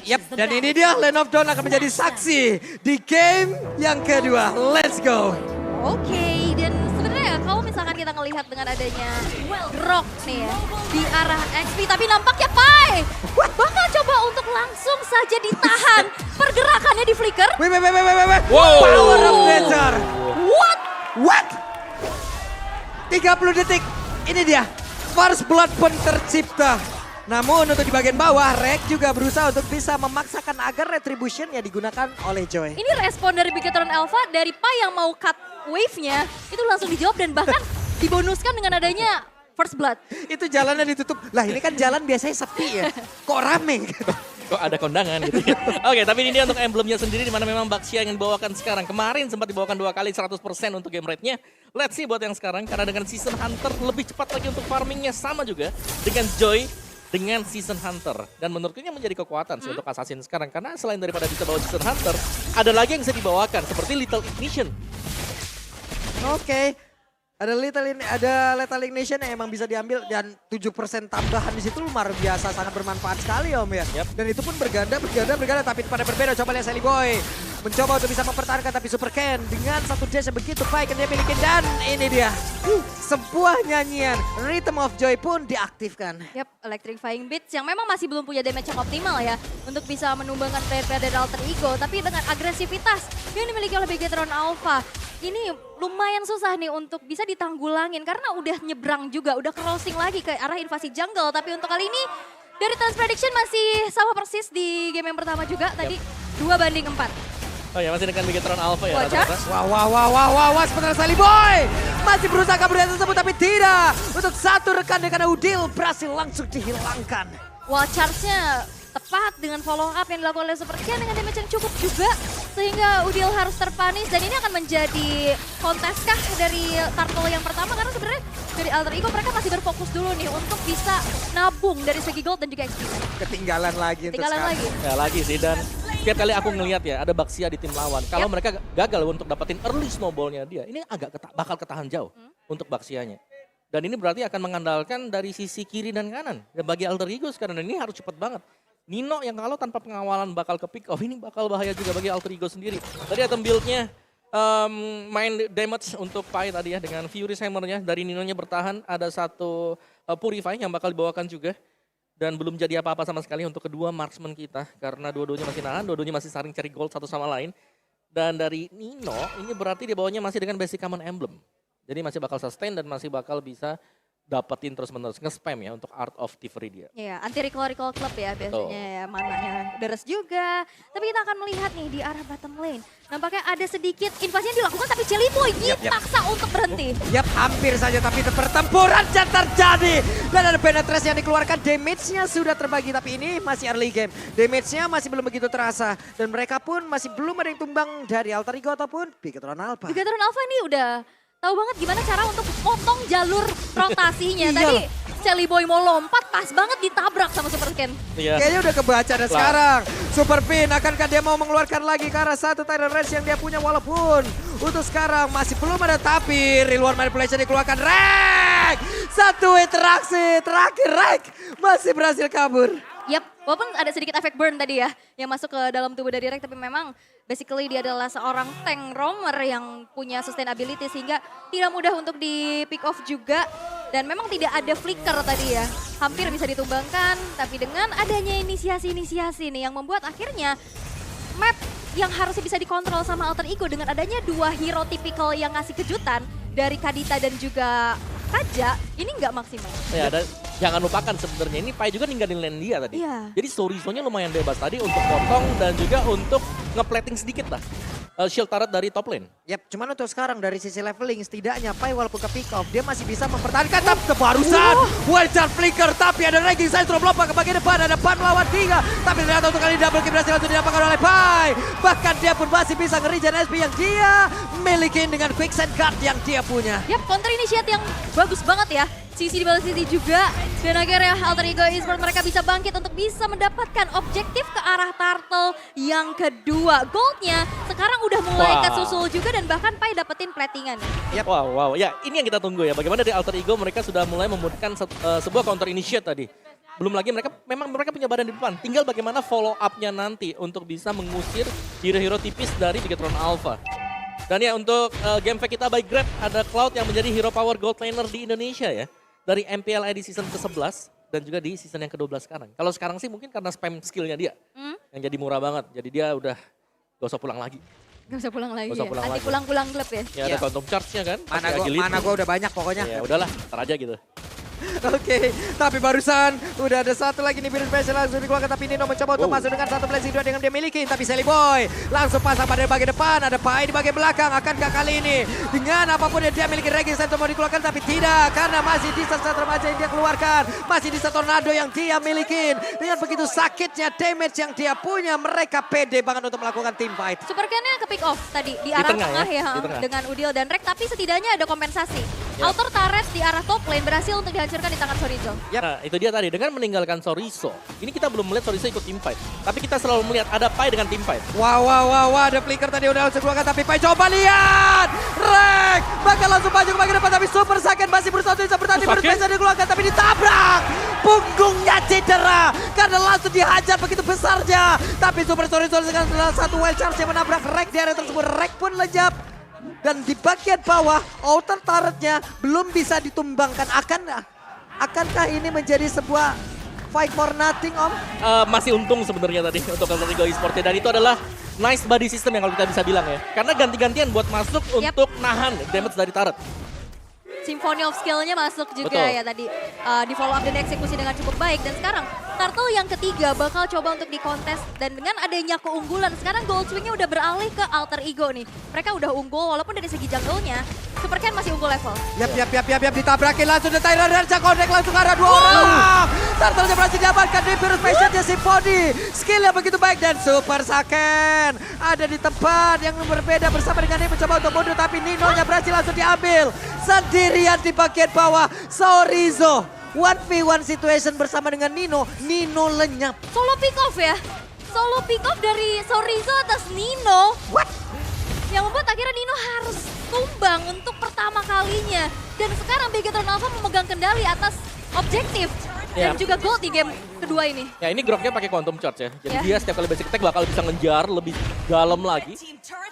Yap, dan ini dia Land of Dawn akan menjadi saksi di game yang kedua. Let's go. Oke, dan sebenarnya kalau misalkan kita ngelihat dengan adanya Grok nih ya, di arah XP, tapi nampaknya Pai bakal coba untuk langsung saja ditahan pergerakannya di flicker. Wait. Wow. Power of Nature. What? 30 detik. Ini dia. First Blood pun tercipta. Namun untuk di bagian bawah, Rek juga berusaha untuk bisa memaksakan agar Retribution ya digunakan oleh Joy. Ini respon dari Bigetron Alpha dari Pai yang mau cut wave-nya, itu langsung dijawab dan bahkan dibonuskan dengan adanya First Blood. Itu jalannya ditutup. Lah ini kan jalan biasanya sepi ya. Kok rame gitu. Kok ada kondangan gitu ya. Oke, tapi ini dia untuk emblemnya sendiri di mana memang Baxia yang dibawakan sekarang. Kemarin sempat dibawakan 2 kali 100% untuk game rate-nya. Let's see buat yang sekarang karena dengan Season Hunter lebih cepat lagi untuk farmingnya sama juga dengan Joy dengan Season Hunter. Dan menurutku ini menjadi kekuatan sih untuk Assassin sekarang. Karena selain daripada bisa bawa Season Hunter, ada lagi yang bisa dibawakan seperti Little Ignition. Oke. Ada Lethal Ignition yang emang bisa diambil dan 7% tambahan di situ luar biasa, sangat bermanfaat sekali Om ya. Yap. Dan itu pun berganda tapi pada berbeda. Coba lihat Sally Boy mencoba untuk bisa mempertahankan tapi Super Ken dengan satu dash yang begitu baik yang dia miliki dan ini dia. Sebuah nyanyian Rhythm of Joy pun diaktifkan. Yap, Electrifying Beats yang memang masih belum punya damage yang optimal ya untuk bisa menumbangkan player-player dari Alter Ego. Tapi dengan agresivitas yang dimiliki oleh Bigetron Alpha, ini lumayan susah nih untuk bisa ditanggulangin karena udah nyebrang juga, udah crossing lagi ke arah invasi jungle. Tapi untuk kali ini dari Trans Prediction masih sama persis di game yang pertama juga tadi 2-4. Oh ya, masih dengan Bigetron Alpha ya. Wajar. rata-rata. Wah, sebenarnya Sally Boy masih berusaha kabur dari tersebut tapi tidak. Untuk satu rekan dengan Udil berhasil langsung dihilangkan. Wall charge-nya tepat dengan follow up yang dilakukan oleh Super Ken dengan damage yang cukup juga. Sehingga Udil harus terpanis dan ini akan menjadi konteskah dari Turtle yang pertama. Karena sebenarnya dari Alter Ego mereka masih berfokus dulu nih untuk bisa nabung dari segi gold dan juga XP. Ketinggalan lagi untuk Tinggalan sekarang. lagi. Ya lagi sih dan setiap kali aku ngelihat ya ada Baxia di tim lawan. Kalau mereka gagal untuk dapetin early snowballnya dia, ini agak bakal ketahan jauh untuk Baxianya. Dan ini berarti akan mengandalkan dari sisi kiri dan kanan. Dan bagi Alter Ego sekarang dan ini harus cepat banget. Nino yang kalau tanpa pengawalan bakal ke pick off ini bakal bahaya juga bagi Alter Ego sendiri. Tadi item build-nya main damage untuk Pai tadi ya dengan Fury Hammer-nya dari Nino-nya bertahan. Ada satu Purify yang bakal dibawakan juga. Dan belum jadi apa-apa sama sekali untuk kedua marksman kita. Karena dua-duanya masih nahan, dua-duanya masih saling cari gold satu sama lain. Dan dari Nino ini berarti dia bawanya masih dengan basic common emblem. Jadi masih bakal sustain dan masih bakal bisa dapetin terus-menerus nge-spam ya untuk Art of Thievery dia. Iya, anti-recall club ya biasanya ya, mananya deres juga. Tapi kita akan melihat nih di arah bottom lane. Nampaknya ada sedikit invasinya dilakukan tapi Celiboy dipaksa untuk berhenti. Yap, hampir saja tapi pertempuran yang terjadi. Dan ada penetrasi yang dikeluarkan, damage-nya sudah terbagi. Tapi ini masih early game, damage-nya masih belum begitu terasa. Dan mereka pun masih belum ada yang tumbang dari Alter Ego ataupun Bigetron Alpha. Bigetron Alpha ini udah tahu banget gimana cara untuk potong jalur rotasinya. Iya. Tadi Celiboy mau lompat, pas banget ditabrak sama Super Ken. Iya. Kayaknya udah kebaca dan sekarang Super Pin akankah dia mau mengeluarkan lagi ke arah satu Tidal Range yang dia punya walaupun untuk sekarang masih belum ada tapi Real World Manipulation dikeluarkan. Rek! Satu interaksi terakhir Rek masih berhasil kabur. Yap, walaupun ada sedikit efek burn tadi ya yang masuk ke dalam tubuh dari Rek, tapi memang basically dia adalah seorang tank roamer yang punya sustainability sehingga tidak mudah untuk di pick off juga. Dan memang tidak ada flicker tadi ya, hampir bisa ditumbangkan. Tapi dengan adanya inisiasi-inisiasi nih yang membuat akhirnya map yang harusnya bisa dikontrol sama Alter Ego dengan adanya dua hero tipikal yang ngasih kejutan dari Kadita dan juga Raja, ini nggak maksimal. Ya, dan jangan lupakan sebenarnya ini Pai juga ninggalin lane dia tadi. Iya. Jadi story-nya lumayan bebas tadi untuk potong dan juga untuk nge-plating sedikit lah. Shield turret dari top lane. Yap, cuman untuk sekarang dari sisi leveling setidaknya Pai walaupun ke pick off dia masih bisa mempertahankan tapi kebarusan Wildcard Flicker tapi ada ranking saya sudah melompat ke bagian depan ada 4 melawan 3 tapi ternyata untuk kali ini double kill berhasil untuk didapatkan oleh Pai bahkan dia pun masih bisa nge-regen SP yang dia miliki dengan quicksand guard yang dia punya. Yap, counter initiate yang bagus banget ya. Sisi di bawah sisi juga. Dan akhirnya Alter Ego Esports mereka bisa bangkit untuk bisa mendapatkan objektif ke arah Turtle yang kedua. Goldnya sekarang udah mulai kesusul juga dan bahkan Pai dapetin platingan. Yap. Wow. Ya ini yang kita tunggu ya. Bagaimana dari Alter Ego mereka sudah mulai membutuhkan sebuah counter initiate tadi. Belum lagi mereka punya badan di depan. Tinggal bagaimana follow up-nya nanti untuk bisa mengusir hero-hero tipis dari Bigetron Alpha. Dan ya untuk game fake kita by Grab, ada Cloud yang menjadi hero power gold laner di Indonesia ya. Dari MPL di season ke-11 dan juga di season yang ke-12 sekarang. Kalau sekarang sih mungkin karena spam skillnya dia. Yang jadi murah banget. Jadi dia udah gak usah pulang lagi. Gak usah pulang lagi Gak usah ya. pulang Nanti lagi. pulang-pulang klub ya. Ya ada quantum charge-nya kan. Mana gua udah banyak pokoknya. Ya udahlah, ntar aja gitu. Oke, tapi barusan udah ada satu lagi nih biru special langsung dikeluarkan, tapi Nino mencoba untuk masuk dengan satu blessing dua dengan dia miliki, tapi Sally Boy langsung pasang pada bagian depan, ada Pai di bagian belakang. Akankah kali ini dengan apapun yang dia miliki Raging Center mau dikeluarkan, tapi tidak, karena masih di satu remaja yang dia keluarkan, masih di satu tornado yang dia miliki. Dengan begitu sakitnya damage yang dia punya, mereka pede banget untuk melakukan team fight. Super Ken-nya ke pick off tadi di arah tengah tengah ya, ya, di tengah. dengan Udil dan Rek, tapi setidaknya ada kompensasi. Ya. Outer turret di arah top lane berhasil untuk dihancurkan di tangan Sorizo. Yap. Nah itu dia tadi, dengan meninggalkan Sorizo. Ini kita belum melihat Sorizo ikut team fight. Tapi kita selalu melihat ada Pai dengan team fight. Wow, ada flicker tadi udah langsung keluarkan, tapi Pai coba lihat. Rek bakal langsung maju ke bagian depan, tapi Super Saiyan masih berusaha untuk bisa bertahan. Baru bisa dikeluarkan, tapi ditabrak. Punggungnya cedera karena langsung dihajar begitu besarnya. Tapi Super Sorizo dengan satu wild charge yang menabrak Rek di area tersebut. Rek pun lenyap. Dan di bagian bawah, outer turretnya belum bisa ditumbangkan. Akankah ini menjadi sebuah fight for nothing, Om? Masih untung sebenarnya tadi untuk Alter Esports, dan itu adalah nice body system yang kalau kita bisa bilang ya. Karena ganti-gantian buat masuk untuk nahan damage dari turret. Symphony of Skill-nya masuk juga Betul. ya tadi. Di follow up dan eksekusi dengan cukup baik. Dan sekarang Turtle yang ketiga bakal coba untuk dikontes. Dan dengan adanya keunggulan, sekarang Gold Swing-nya udah beralih ke Alter Ego nih. Mereka udah unggul walaupun dari segi jungle-nya, Super Ken masih unggul level. Yap, ditabrakin langsung the Tyrant Range, connect langsung ke arah dua orang. Turtle-nya berhasil diamankan di Virus Passion-nya Symphony. Skill yang begitu baik dan Super Saiyan ada di tempat yang berbeda bersama dengan dia mencoba untuk mundur, tapi Nino-nya berhasil langsung diambil. Sendirian di bagian bawah, Sorizo 1v1 situation bersama dengan Nino. Nino lenyap. Solo pick off ya. Solo pick off dari Sorizo atas Nino. What? Yang membuat akhirnya Nino harus tumbang untuk pertama kalinya. Dan sekarang Bigetron Alpha memegang kendali atas objektif. Dan juga gold di game kedua ini. Ya ini Groknya pakai quantum charge ya. Jadi Ya. dia setiap kali basic attack bakal bisa ngejar lebih dalam lagi.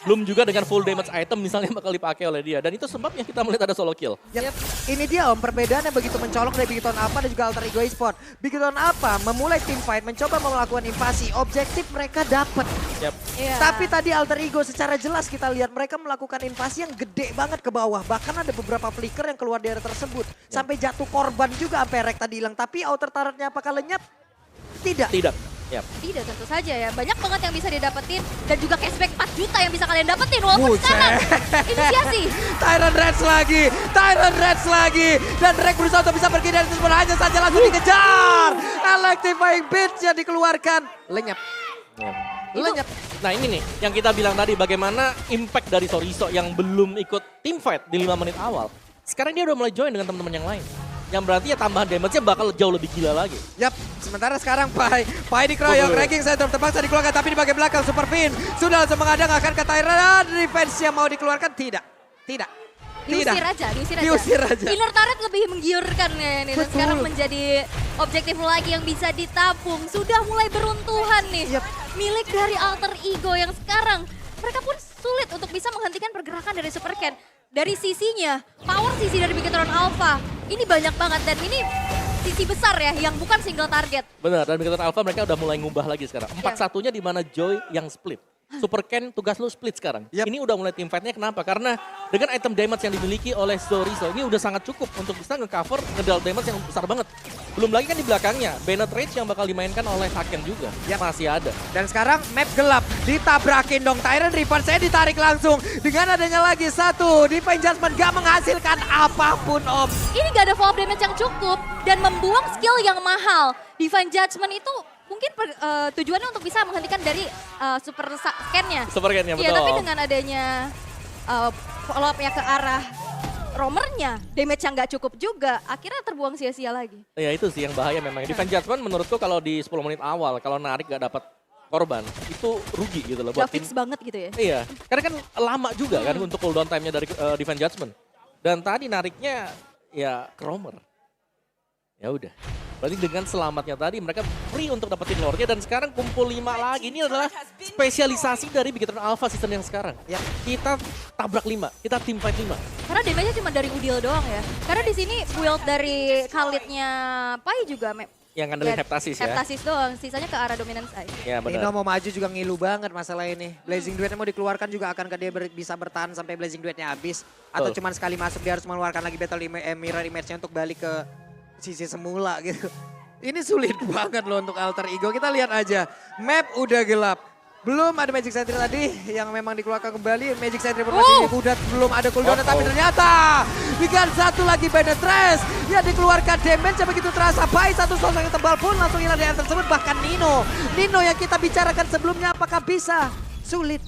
Belum juga dengan full damage item misalnya bakal dipakai oleh dia. Dan itu sebabnya kita melihat ada solo kill. Yep. Ini dia Om, perbedaannya begitu mencolok dari Bigetron Alpha dan juga Alter Ego Esports. Bigetron Alpha memulai team fight, mencoba melakukan invasi. Objektif mereka dapat. Yap. Iya. Tapi tadi Alter Ego secara jelas kita lihat mereka melakukan invasi yang gede banget ke bawah. Bahkan ada beberapa flicker yang keluar dari tersebut. Sampai jatuh korban juga sampai Rek tadi hilang. Tapi outer turretnya apakah lenyap? Tidak. Tidak. Yap. Tidak, tentu saja ya. Banyak banget yang bisa didapetin. Dan juga cashback 4 juta yang bisa kalian dapetin. Walaupun Buset. sekarang inisiasi. Tyrant Reds lagi. Dan Rek berusaha untuk bisa pergi dari tersebut. Hanya saja langsung dikejar. Electrifying Beats-nya dikeluarkan. Lenyap. Lenyap. Nah ini nih yang kita bilang tadi, bagaimana impact dari Sorizo yang belum ikut team fight di 5 menit awal. Sekarang dia udah mulai join dengan teman-teman yang lain. Yang berarti ya tambahan damage-nya bakal jauh lebih gila lagi. Yap, sementara sekarang Pai dikeroyok, Raging Center terpaksa dikeluarkan, tapi di bagian belakang Super Fin sudah langsung menghadang, akan ke Tyrant. Revenge yang mau dikeluarkan, tidak. Diusir aja. Diusir aja. Inner turret lebih menggiurkan ya ini. Dan Betul. sekarang menjadi objektif lagi yang bisa ditabung. Sudah mulai beruntuhan nih. Yap. Milik dari Alter Ego yang sekarang mereka pun sulit untuk bisa menghentikan pergerakan dari Super Ken. Dari sisinya, power sisi dari Bigetron Alpha ini banyak banget, dan ini sisi besar ya yang bukan single target. Benar, dan Bigetron Alpha mereka udah mulai ngubah lagi sekarang. 4-1-nya di mana Joy yang split. Super Ken tugas lu split sekarang. Yap. Ini udah mulai team fight-nya, kenapa? Karena dengan item damage yang dimiliki oleh Sorizo ini udah sangat cukup untuk bisa nge-cover ngedal damage yang besar banget. Belum lagi kan di belakangnya, Bennett Rage yang bakal dimainkan oleh Haken juga. Yap. Masih ada. Dan sekarang map gelap, ditabrakin dong Tyrant Reaper, saya ditarik langsung. Dengan adanya lagi satu, Divine Judgment gak menghasilkan apapun Om. Ini gak ada follow up damage yang cukup dan membuang skill yang mahal. Divine Judgment itu mungkin tujuannya untuk bisa menghentikan dari Super Ken-nya. Super Ken-nya, Iya, betul. tapi dengan adanya follow up-nya ke arah roamernya, damage yang gak cukup juga, akhirnya terbuang sia-sia lagi. Ya itu sih yang bahaya memang. Divine Judgment menurutku kalau di 10 menit awal, kalau narik gak dapat korban, itu rugi gitu loh buat Gak tim. fix banget gitu ya. Iya, karena kan lama juga kan untuk cooldown time-nya dari Divine Judgment. Dan tadi nariknya ya ke roamer. Ya udah. Berarti dengan selamatnya tadi mereka free untuk dapetin lore-nya dan sekarang kumpul 5 lagi. Ini adalah spesialisasi dari Bigetron Alpha season yang sekarang. Ya. Kita tabrak 5, kita team fight 5. Karena damage-nya cuma dari Udil doang ya. Karena di sini build dari Khalid-nya Pai juga Yang ngandelin Heptasis ya. Heptasis doang, sisanya ke arah dominance side. Ya Nino benar. mau maju juga ngilu banget masalah ini. Blazing Duetnya mau dikeluarkan juga akankah dia bisa bertahan sampai Blazing Duetnya habis. Atau Betul. cuman sekali masuk dia harus mengeluarkan lagi Battle Mirror Image-nya untuk balik ke sisi semula gitu. Ini sulit banget loh untuk Alter Ego. Kita lihat aja, map udah gelap. Belum ada Magic Sentry tadi yang memang dikeluarkan kembali. Magic Sentry pun masih udah belum ada cooldown tapi ternyata dengan satu lagi Penetrace yang dikeluarkan damage begitu terasa baik. Satu sosok yang tebal pun langsung hilang di area tersebut. Bahkan Nino yang kita bicarakan sebelumnya apakah bisa? Sulit.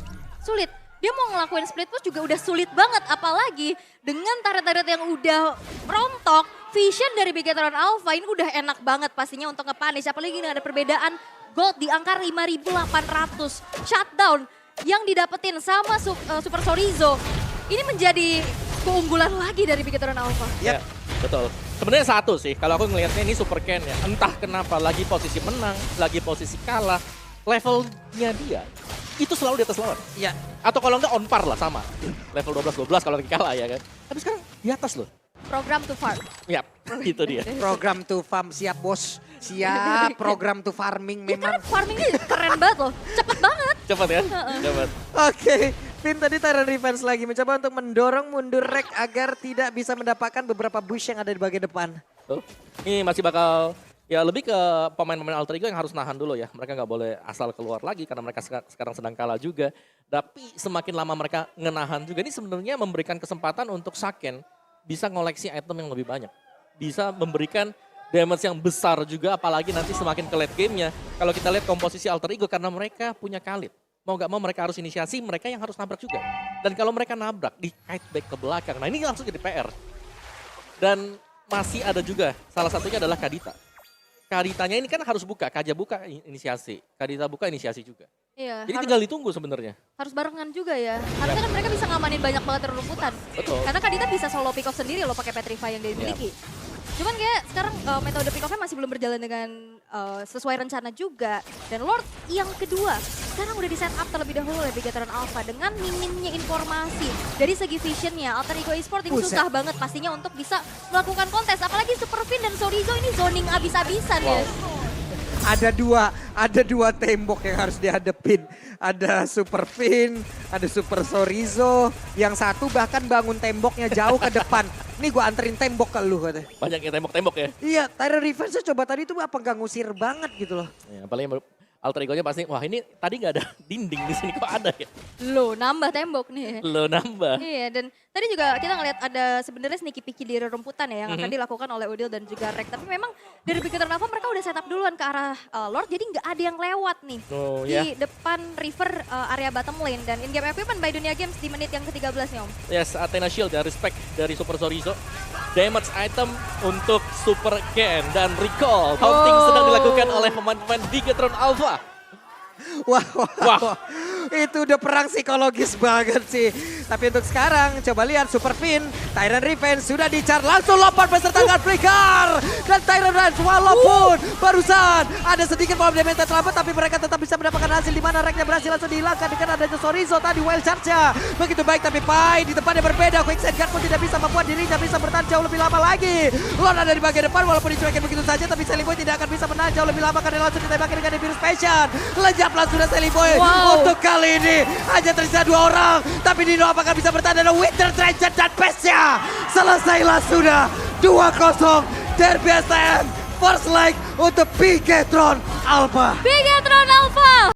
Dia mau ngelakuin split push juga udah sulit banget. Apalagi dengan turret-turret yang udah rontok. Vision dari Bigetron Alpha ini udah enak banget pastinya untuk nge-punish. Apalagi dengan ada perbedaan gold di angka 5.800. Shutdown yang didapetin sama Super Sorizo. Ini menjadi keunggulan lagi dari Bigetron Alpha. Ya, betul. Sebenarnya satu sih, kalau aku ngelihatnya ini Super Ken ya. Entah kenapa lagi posisi menang, lagi posisi kalah, levelnya dia itu selalu di atas lawan. Ya. Atau kalau enggak on par lah sama. Level 12-12 kalau lagi kalah ya kan. Tapi sekarang di atas loh. Program to farm. Yap, itu dia. Program to farm siap bos. Siap program to farming Dia memang. kan farmingnya keren banget loh. Cepet banget. Cepat ya, cepat. Oke, Vin tadi Tyrant Revenge lagi mencoba untuk mendorong mundur Rek agar tidak bisa mendapatkan beberapa bush yang ada di bagian depan. Tuh. Ini masih bakal ya lebih ke pemain-pemain Alter Ego yang harus nahan dulu ya. Mereka nggak boleh asal keluar lagi karena mereka sekarang sedang kalah juga. Tapi semakin lama mereka ngenahan juga ini sebenarnya memberikan kesempatan untuk Saken bisa ngoleksi item yang lebih banyak. Bisa memberikan damage yang besar juga apalagi nanti semakin ke late game-nya. Kalau kita lihat komposisi Alter Ego karena mereka punya Khalid. Mau gak mau mereka harus inisiasi, mereka yang harus nabrak juga. Dan kalau mereka nabrak, di kite back ke belakang. Nah ini langsung jadi PR. Dan masih ada juga, salah satunya adalah Kadita. Kaditanya ini kan harus buka, Kaja buka inisiasi. Kadita buka inisiasi juga. Iya. Jadi tinggal ditunggu sebenarnya. Harus barengan juga ya. Harusnya kan mereka bisa ngamanin banyak banget rumputan. Betul. Karena Kadita bisa solo pick off sendiri loh pakai Petrify yang dia miliki. Cuman kayak sekarang metode pick off-nya masih belum berjalan dengan sesuai rencana juga. Dan Lord yang kedua sekarang udah di set up terlebih dahulu oleh Bigetron Alpha dengan minimnya informasi dari segi visionnya. Alter Ego Esport ini susah banget pastinya untuk bisa melakukan kontes. Apalagi Super Fin dan Sorizo ini zoning abis-abisan ya. Ada dua tembok yang harus dihadepin. Ada Super Fin, ada Super Sorizo. Yang satu bahkan bangun temboknya jauh ke depan. Nih gue anterin tembok ke lu katanya. Banyak yang tembok-tembok ya. Iya, Tyrant Revenge coba tadi tuh apa gak ngusir banget gitu loh. Ya apalagi Alter Ego-nya pasti, wah ini tadi nggak ada dinding di sini kok ada ya. Loh, nambah tembok nih. Lo nambah. Iya, dan tadi juga kita ngeliat ada sebenarnya sneaky picky di rumputan ya yang akan dilakukan oleh Udil dan juga Rek. Tapi memang dari Bigetron Alpha mereka udah setup duluan ke arah Lord, jadi nggak ada yang lewat nih Oh, di depan river area bottom lane. Dan in-game equipment by Dunia Games di menit yang ke-13 nih Om. Yes, Athena Shield ya, respect dari Super Sorizo. Damage item untuk Super Ken dan Recall. Taunting sedang dilakukan oleh pemain-pemain Bigetron Alpha. Wah. Itu udah perang psikologis banget sih. Tapi untuk sekarang coba lihat Super Fin, Tyrant Revenge sudah dicar langsung lompat beserta dengan Flicker. Dan Tyrant Revenge walaupun barusan ada sedikit power damage terlambat tapi mereka tetap bisa mendapatkan hasil di mana Reknya berhasil langsung dihilangkan dengan adanya Sorizo tadi wild charge-nya. Begitu baik tapi Pai di depannya berbeda. Quicksand Guard pun tidak bisa membuat dirinya bisa bertahan jauh lebih lama lagi. Lord ada di bagian depan walaupun dicuekin begitu saja tapi Selly Boy tidak akan bisa menahan jauh lebih lama karena langsung ditembaki dengan Virus Passion. Lejap langsung dari Selly Boy. Untuk kali ini hanya tersisa 2 orang. Tapi Nino apakah bisa bertahan dengan Winter Treasure dan Pesnya. Selesailah sudah 2-0 Derby STM. First leg untuk Bigetron Alpha. Bigetron Alpha!